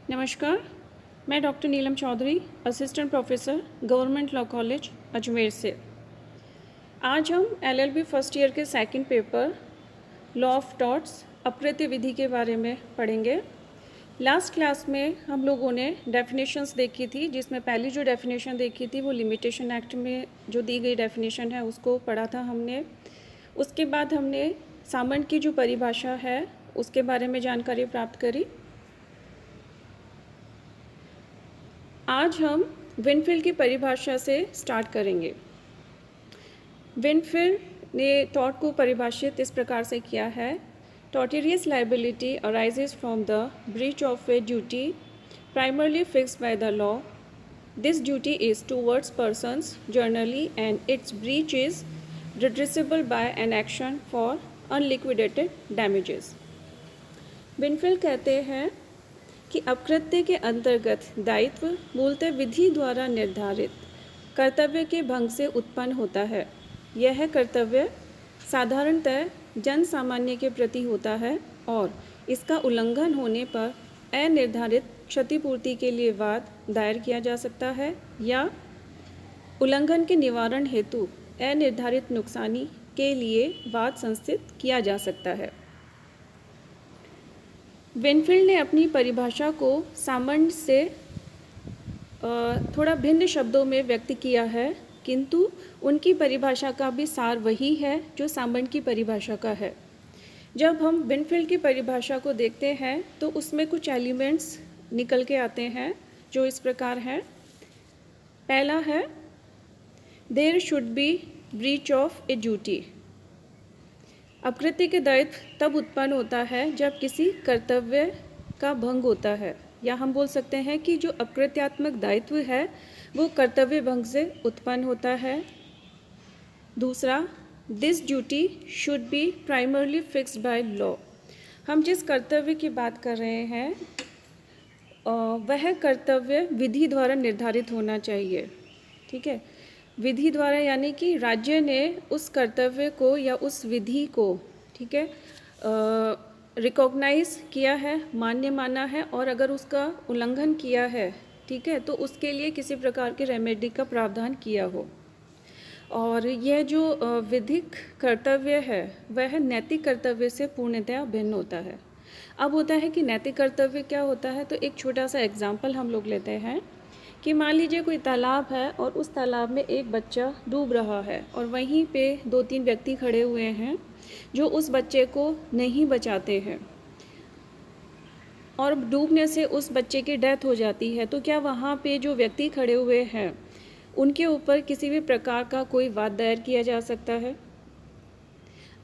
नमस्कार, मैं doctor Neelam Chaudhary, assistant professor, government law college, Ajmer से। आज हम एलएलबी फर्स्ट ईयर के second paper law of torts अप्रत्यय विधि के बारे में पढ़ेंगे। लास्ट क्लास में हम लोगों ने डेफिनेशंस देखी थी, जिसमें पहली जो डेफिनेशन देखी थी वो लिमिटेशन एक्ट में जो दी गई डेफिनेशन है उसको पढ़ा था हमने। उसके बाद हमने सामंत की जो परिभाषा है उसके बारे में जानकारी प्राप्त करी। आज हम विनफील्ड की परिभाषा से स्टार्ट करेंगे। विनफील्ड ने टॉर्ट को परिभाषित इस प्रकार से किया है: tortious liability arises from the breach of a duty primarily fixed by the law. This duty is towards persons generally and it's breach is redressable by an action for unliquidated damages. Winfield कहते हैं कि अपकृत्य के अंतर्गत दायित्व मूलतः विधि द्वारा निर्धारित कर्तव्य के भंग से उत्पन्न होता है। यह कर्तव्य साधारणतः जन सामान्य के प्रति होता है और इसका उल्लंघन होने पर अनिर्धारित क्षतिपूर्ति के लिए वाद दायर किया जा सकता है या उल्लंघन के निवारण हेतु अनिर्धारित नुकसानी के लिए वाद संस्थित किया जा सकता है। विनफील्ड ने अपनी परिभाषा को सामंत से थोड़ा भिन्न शब्दों में व्यक्त किया है, किंतु उनकी परिभाषा का भी सार वही है जो सामंत की परिभाषा का है। जब हम विनफील्ड की परिभाषा को देखते हैं तो उसमें कुछ एलिमेंट्स निकल के आते हैं जो इस प्रकार हैं। पहला है, there should be breach of a duty. अपकृत्य के दायित्व तब उत्पन्न होता है जब किसी कर्तव्य का भंग होता है, या हम बोल सकते हैं कि जो अपकृत्यात्मक दायित्व है वो कर्तव्य भंग से उत्पन्न होता है। दूसरा, this duty should be primarily fixed by law. हम जिस कर्तव्य की बात कर रहे हैं वह कर्तव्य विधि द्वारा निर्धारित होना चाहिए। ठीक है, विधि द्वारा यानी कि राज्य ने उस कर्तव्य को या उस विधि को, ठीक है, रिकॉग्नाइज किया है, मान्य माना है, और अगर उसका उल्लंघन किया है, ठीक है, तो उसके लिए किसी प्रकार के रेमेडी का प्रावधान किया हो। और यह जो विधिक कर्तव्य है वह नैतिक कर्तव्य से पूर्णतया भिन्न होता है। अब होता है कि नैतिक कर्तव्य क्या होता है, तो एक छोटा सा एग्जाम्पल हम लोग लेते हैं कि मान लीजिए कोई तालाब है और उस तालाब में एक बच्चा डूब रहा है और वहीं पे 2-3 व्यक्ति खड़े हुए हैं जो उस बच्चे को नहीं बचाते हैं और डूबने से उस बच्चे की डेथ हो जाती है। तो क्या वहाँ पे जो व्यक्ति खड़े हुए हैं उनके ऊपर किसी भी प्रकार का कोई वाद दायर किया जा सकता है?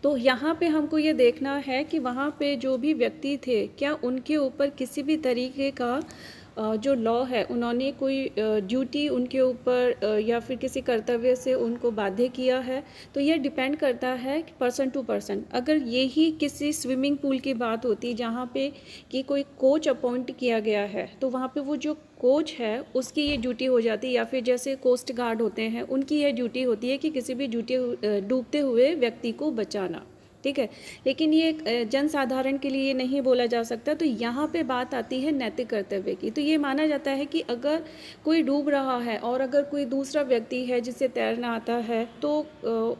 तो यहाँ पे हमको ये देखना है कि वहाँ पे जो भी व्यक्ति थे क्या उनके ऊपर किसी भी तरीके का जो लॉ है उन्होंने कोई ड्यूटी उनके ऊपर या फिर किसी कर्तव्य से उनको बाध्य किया है। तो ये डिपेंड करता है पर्सन टू पर्सन। अगर यही किसी स्विमिंग पूल की बात होती जहाँ पे कि कोई कोच अपॉइंट किया गया है तो वहाँ पे वो जो कोच है उसकी ये ड्यूटी हो जाती है, या फिर जैसे कोस्ट गार्ड होते हैं उनकी ये ड्यूटी होती है कि किसी भी डूबते हुए व्यक्ति को बचाना। ठीक है, लेकिन ये जनसाधारण के लिए नहीं बोला जा सकता। तो यहाँ पे बात आती है नैतिक कर्तव्य की। तो ये माना जाता है कि अगर कोई डूब रहा है और अगर कोई दूसरा व्यक्ति है जिसे तैरना आता है तो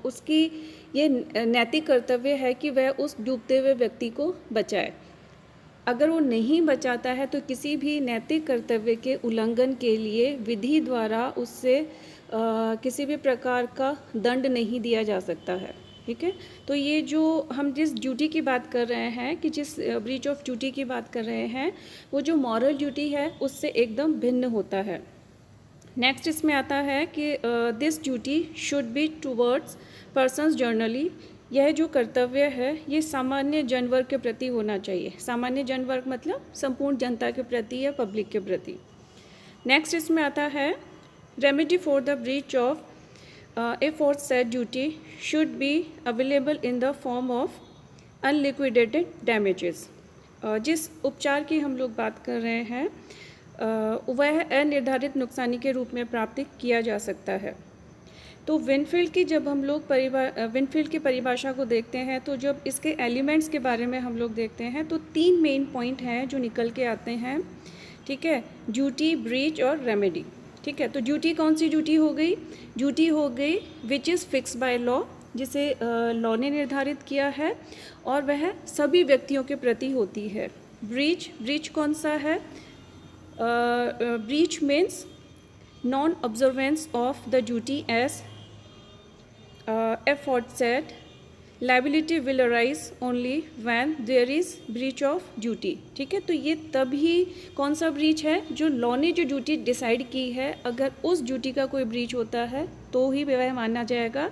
उसकी ये नैतिक कर्तव्य है कि वह उस डूबते हुए व्यक्ति को बचाए। अगर वो नहीं बचाता है तो किसी भी नैतिक कर्तव्य के उल्लंघन के लिए विधि द्वारा उससे किसी भी प्रकार का दंड नहीं दिया जा सकता है। ठीक है, तो ये जो हम जिस ड्यूटी की बात कर रहे हैं कि जिस ब्रीच ऑफ ड्यूटी की बात कर रहे हैं वो जो मॉरल ड्यूटी है उससे एकदम भिन्न होता है। नेक्स्ट इसमें आता है कि this duty should be towards persons generally. यह जो कर्तव्य है ये सामान्य जनवर्ग के प्रति होना चाहिए। सामान्य जनवर्ग मतलब संपूर्ण जनता के प्रति या पब्लिक के प्रति। नेक्स्ट इसमें आता है, remedy for the breach of aforesaid duty should be available in the form of unliquidated damages. जिस उपचार की हम लोग बात कर रहे हैं वह अनिर्धारित नुकसानी के रूप में प्राप्त किया जा सकता है। तो विनफील्ड की जब हम लोग विनफील्ड की परिभाषा को देखते हैं तो जब इसके एलिमेंट्स के बारे में हम लोग देखते हैं तो 3 मेन पॉइंट हैं जो निकल के आते हैं। ठीक है, ड्यूटी, ब्रीच और रेमेडी। ठीक है, तो ड्यूटी कौन सी ड्यूटी हो गई? ड्यूटी हो गई which is fix by law, जिसे लॉ ने निर्धारित किया है और वह सभी व्यक्तियों के प्रति होती है। ब्रीच, ब्रीच कौन सा है? Breach means non observance of the duty as aforesaid, liability will arise only when there is breach of duty। ठीक है, तो ये तभी कौन सा ब्रीच है? जो लॉ ने जो ड्यूटी डिसाइड की है, अगर उस ड्यूटी का कोई ब्रीच होता है तो ही वह माना जाएगा।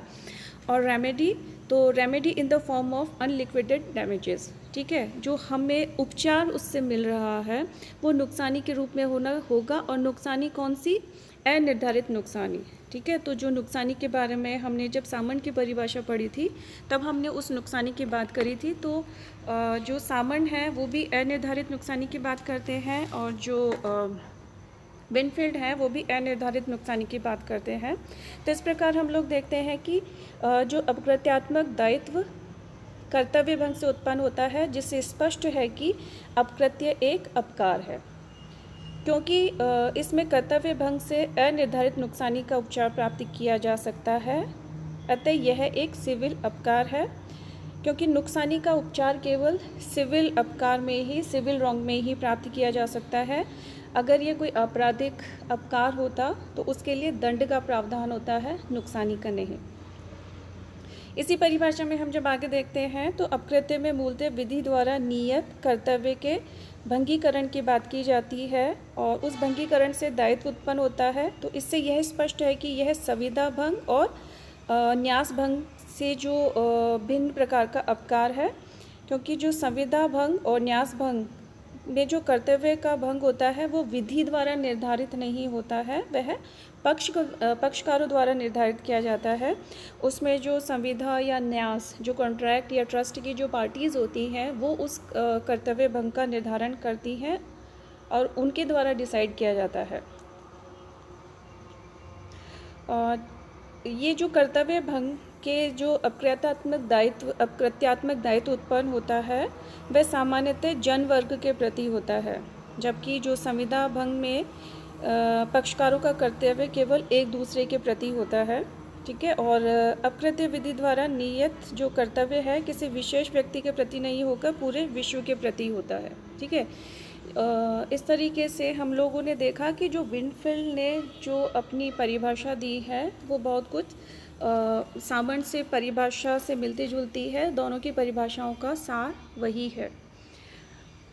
और रेमेडी, तो remedy in the form of unliquidated damages. ठीक है, जो हमें उपचार उससे मिल रहा है वो नुकसानी के रूप में होगा। और नुकसानी कौन सी? अनिर्धारित नुकसानी। ठीक है, तो जो नुकसानी के बारे में हमने जब सामन की परिभाषा पढ़ी थी तब हमने उस नुकसानी की बात करी थी। तो जो सामन है वो भी अनिर्धारित नुकसानी की बात करते हैं और जो विनफील्ड है वो भी अनिर्धारित नुकसानी की बात करते हैं। तो इस प्रकार हम लोग देखते हैं कि जो अपकृत्यात्मक दायित्व कर्तव्य भंग से उत्पन्न होता है, जिससे स्पष्ट है कि अपकृत्य एक अपकार है, क्योंकि इसमें कर्तव्य भंग से अनिर्धारित नुकसानी का उपचार प्राप्त किया जा सकता है। अतः यह एक सिविल अपकार है, क्योंकि नुकसानी का उपचार केवल सिविल अपकार में ही, सिविल रॉन्ग में ही प्राप्त किया जा सकता है। अगर ये कोई आपराधिक अपकार होता तो उसके लिए दंड का प्रावधान होता है, नुकसानी का नहीं। इसी परिभाषा में हम जब आगे देखते हैं तो अपकृत्य में मूलतः विधि द्वारा नियत कर्तव्य के भंगीकरण की बात की जाती है और उस भंगीकरण से दायित्व उत्पन्न होता है। तो इससे यह स्पष्ट है कि यह संविदा भंग और न्यास भंग से जो भिन्न प्रकार का अपकार है, क्योंकि जो संविदा भंग और न्यास भंग में जो कर्तव्य का भंग होता है वो विधि द्वारा निर्धारित नहीं होता है, वह पक्षकारों द्वारा निर्धारित किया जाता है। उसमें जो संविदा या न्यास, जो कॉन्ट्रैक्ट या ट्रस्ट की जो पार्टीज़ होती हैं वो उस कर्तव्य भंग का निर्धारण करती हैं और उनके द्वारा डिसाइड किया जाता है। और ये जो कर्तव्य भंग के जो अपकृत्यात्मक दायित्व उत्पन्न होता है वह सामान्यतः जन वर्ग के प्रति होता है, जबकि जो संविदा भंग में पक्षकारों का कर्तव्य केवल एक दूसरे के प्रति होता है। ठीक है, और अपकृत्य विधि द्वारा नियत जो कर्तव्य है किसी विशेष व्यक्ति के प्रति नहीं होकर पूरे विश्व के प्रति होता है। ठीक है, इस तरीके से हम लोगों ने देखा कि जो विनफील्ड ने जो अपनी परिभाषा दी है वो बहुत कुछ सामन से परिभाषा से मिलती जुलती है। दोनों की परिभाषाओं का सार वही है।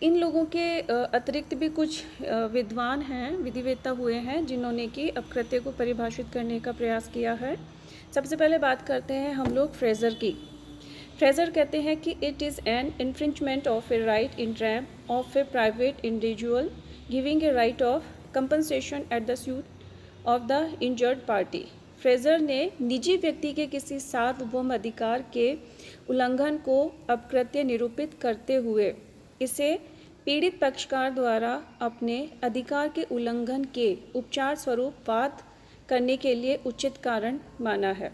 इन लोगों के अतिरिक्त भी कुछ विद्वान हैं, विधिवेत्ता हुए हैं जिन्होंने कि अपकृत्य को परिभाषित करने का प्रयास किया है। सबसे पहले बात करते हैं हम लोग फ्रेजर की। फ्रेजर कहते हैं कि it is an infringement of a right in rem of a private individual giving a right of compensation at the suit of the injured party. Fraser ने निजी व्यक्ति के किसी सार्वभौम अधिकार के उल्लंघन को अपकृत्य निरूपित करते हुए इसे पीड़ित पक्षकार द्वारा अपने अधिकार के उल्लंघन के उपचार स्वरूप वाद करने के लिए उचित कारण माना है।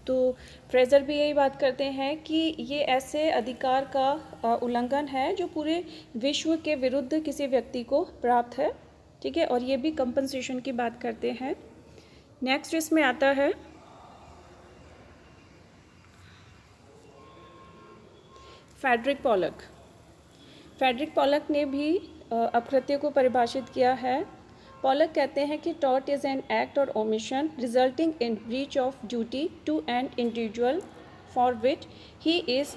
तो फ्रेजर भी यही बात करते हैं कि ये ऐसे अधिकार का उल्लंघन है जो पूरे विश्व के विरुद्ध किसी व्यक्ति को प्राप्त है। ठीक है, और ये भी कंपनसेशन की बात करते हैं। नेक्स्ट इसमें आता है फ्रेडरिक पॉलक। फ्रेडरिक पॉलक ने भी अपकृत्य को परिभाषित किया है। पॉलक कहते हैं कि टॉर्ट इज़ एन एक्ट और omission resulting in breach of duty to an individual for which he is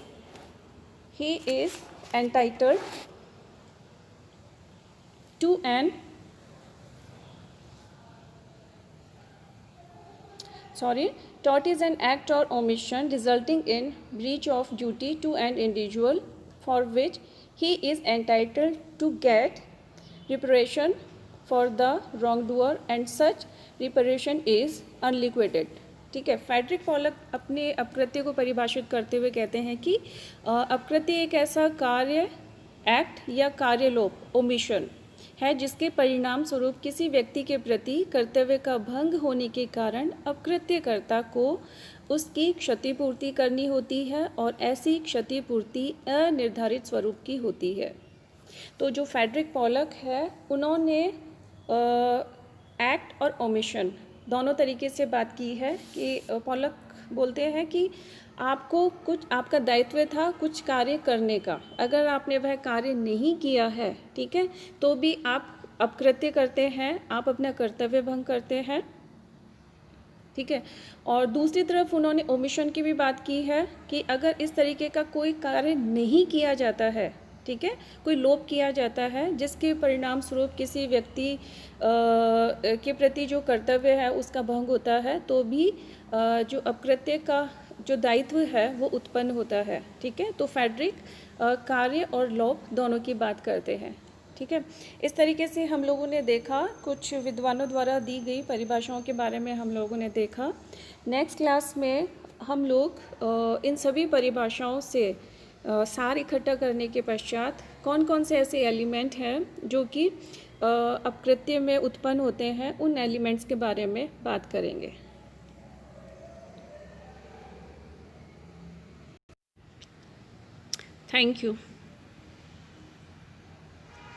entitled to an tort is an act or omission resulting in breach of duty to an individual for which he is entitled to get reparation for the wrongdoer and such reparation is unliquidated। ठीक है, Frederick Pollock अपने अपकृत्य को परिभाषित करते हुए कहते हैं कि अपकृत्य एक ऐसा कार्य, एक्ट या कार्यलोप, ओमिशन है जिसके परिणाम स्वरूप किसी व्यक्ति के प्रति कर्तव्य का भंग होने के कारण अपकृत्यकर्ता को उसकी क्षतिपूर्ति करनी होती है और ऐसी क्षतिपूर्ति अनिर्धारित स्वरूप की होती है। तो जो फ्रेडरिक पॉलक है उन्होंने एक्ट और ओमिशन दोनों तरीके से बात की है कि पॉलक बोलते हैं कि आपको कुछ, आपका दायित्व था कुछ कार्य करने का, अगर आपने वह कार्य नहीं किया है, ठीक है, तो भी आप अपकृत्य करते हैं, आप अपना कर्तव्य भंग करते हैं, ठीक है। और दूसरी तरफ उन्होंने ओमिशन की भी बात की है कि अगर इस तरीके का कोई कार्य नहीं किया जाता है, ठीक है, कोई लोप किया जाता है जिसके परिणाम स्वरूप किसी व्यक्ति के प्रति जो कर्तव्य है उसका भंग होता है, तो भी जो अपकृत्य का जो दायित्व है वो उत्पन्न होता है, ठीक है। तो फ्रेडरिक कार्य और लोप दोनों की बात करते हैं, ठीक है। इस तरीके से हम लोगों ने देखा, कुछ विद्वानों द्वारा दी गई परिभाषाओं के बारे में हम लोगों ने देखा। नेक्स्ट क्लास में हम लोग इन सभी परिभाषाओं से सार इकट्ठा करने के पश्चात कौन कौन से ऐसे एलिमेंट हैं जो कि अपकृत्य में उत्पन्न होते हैं, उन एलिमेंट्स के बारे में बात करेंगे। Thank you.